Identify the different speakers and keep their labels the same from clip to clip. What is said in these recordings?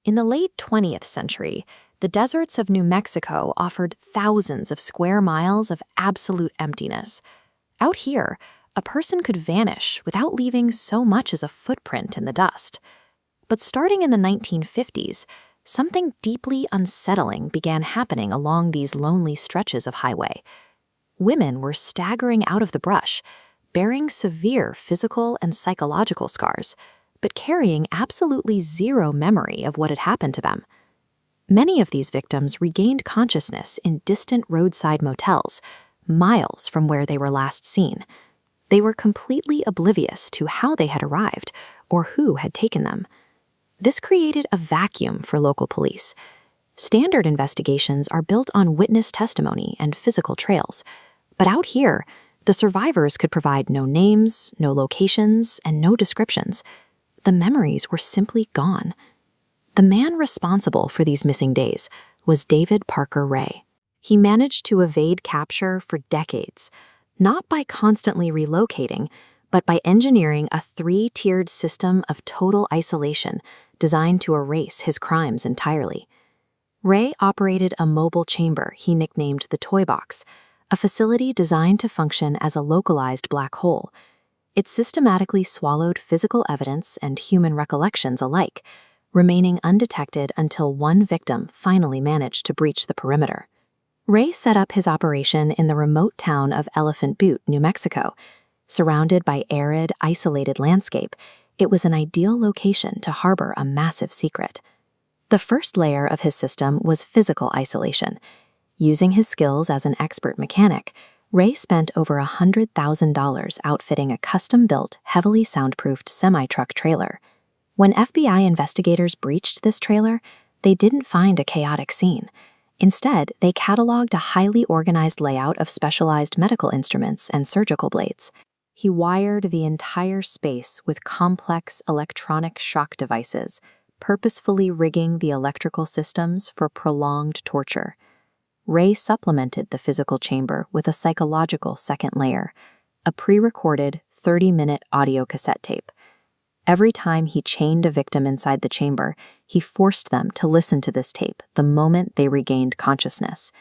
Speaker 1: In the late 20th century, the deserts of New Mexico offered thousands of square miles of absolute emptiness. Out here, a person could vanish without leaving so much as a footprint in the dust. But starting in the 1950s, something deeply unsettling began happening along these lonely stretches of highway. Women were staggering out of the brush, bearing severe physical and psychological scars, but carrying absolutely zero memory of what had happened to them. Many of these victims regained consciousness in distant roadside motels, miles from where they were last seen. They were completely oblivious to how they had arrived or who had taken them. This created a vacuum for local police. Standard investigations are built on witness testimony and physical trails, but out here, the survivors could provide no names, no locations, and no descriptions. The memories were simply gone. The man responsible for these missing days was David Parker Ray. He managed to evade capture for decades, not by constantly relocating, but by engineering a 3-tiered system of total isolation designed to erase his crimes entirely. Ray operated a mobile chamber he nicknamed the Toy Box, a facility designed to function as a localized black hole. It systematically swallowed physical evidence and human recollections alike, remaining undetected until one victim finally managed to breach the perimeter. Ray set up his operation in the remote town of Elephant Butte, New Mexico. Surrounded by arid, isolated landscape, it was an ideal location to harbor a massive secret. The first layer of his system was physical isolation. Using his skills as an expert mechanic, Ray spent over $100,000 outfitting a custom-built, heavily soundproofed semi-truck trailer. When FBI investigators breached this trailer, they didn't find a chaotic scene. Instead, they cataloged a highly organized layout of specialized medical instruments and surgical blades. He wired the entire space with complex electronic shock devices, purposefully rigging the electrical systems for prolonged torture. Ray supplemented the physical chamber with a psychological second layer, a pre-recorded 30-minute audio cassette tape. Every time he chained a victim inside the chamber, he forced them to listen to this tape the moment they regained consciousness.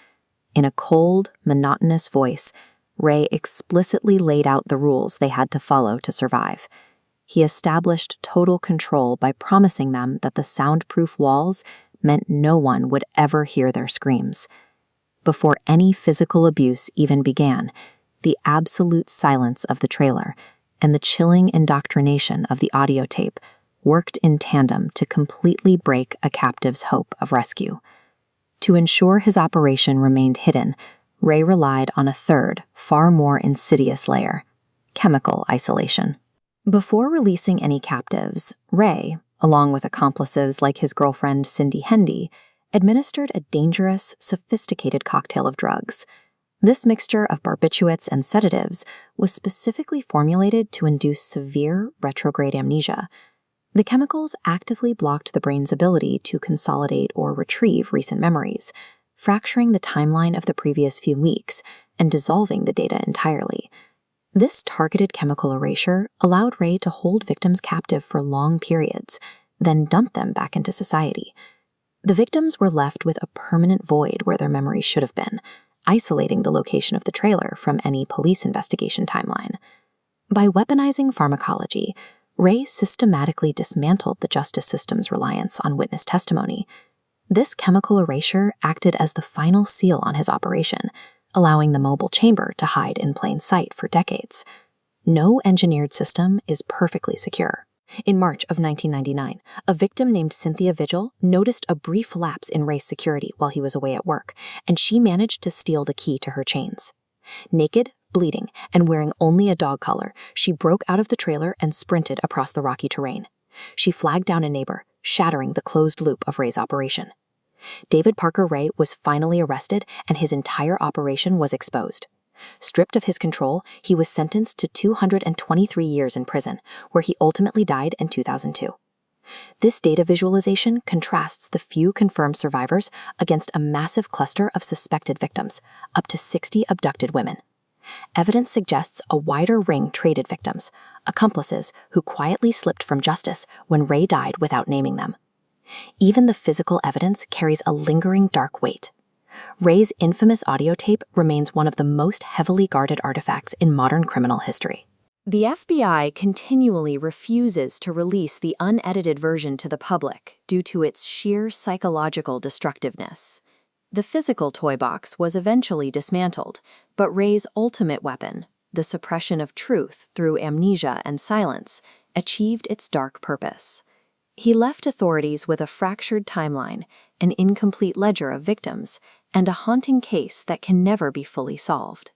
Speaker 1: In a cold, monotonous voice, Ray explicitly laid out the rules they had to follow to survive. He established total control by promising them that the soundproof walls meant no one would ever hear their screams. Before any physical abuse even began, the absolute silence of the trailer and the chilling indoctrination of the audio tape worked in tandem to completely break a captive's hope of rescue. To ensure his operation remained hidden, Ray relied on a third, far more insidious layer: chemical isolation. Before releasing any captives, Ray, along with accomplices like his girlfriend Cindy Hendy, administered a dangerous, sophisticated cocktail of drugs. This mixture of barbiturates and sedatives was specifically formulated to induce severe retrograde amnesia. The chemicals actively blocked the brain's ability to consolidate or retrieve recent memories, fracturing the timeline of the previous few weeks and dissolving the data entirely. This targeted chemical erasure allowed Ray to hold victims captive for long periods, then dump them back into society. The victims were left with a permanent void where their memories should have been, isolating the location of the trailer from any police investigation timeline. By weaponizing pharmacology, Ray systematically dismantled the justice system's reliance on witness testimony. This chemical erasure acted as the final seal on his operation, allowing the mobile chamber to hide in plain sight for decades. No engineered system is perfectly secure. In March of 1999, a victim named Cynthia Vigil noticed a brief lapse in Ray's security while he was away at work, and she managed to steal the key to her chains. Naked, bleeding, and wearing only a dog collar, she broke out of the trailer and sprinted across the rocky terrain. She flagged down a neighbor, shattering the closed loop of Ray's operation. David Parker Ray was finally arrested, and his entire operation was exposed. Stripped of his control, he was sentenced to 223 years in prison, where he ultimately died in 2002. This data visualization contrasts the few confirmed survivors against a massive cluster of suspected victims, up to 60 abducted women. Evidence suggests a wider ring traded victims, accomplices who quietly slipped from justice when Ray died without naming them. Even the physical evidence carries a lingering dark weight. Ray's infamous audio tape remains one of the most heavily guarded artifacts in modern criminal history. The FBI continually refuses to release the unedited version to the public due to its sheer psychological destructiveness. The physical toy box was eventually dismantled, but Ray's ultimate weapon, the suppression of truth through amnesia and silence, achieved its dark purpose. He left authorities with a fractured timeline, an incomplete ledger of victims, and a haunting case that can never be fully solved.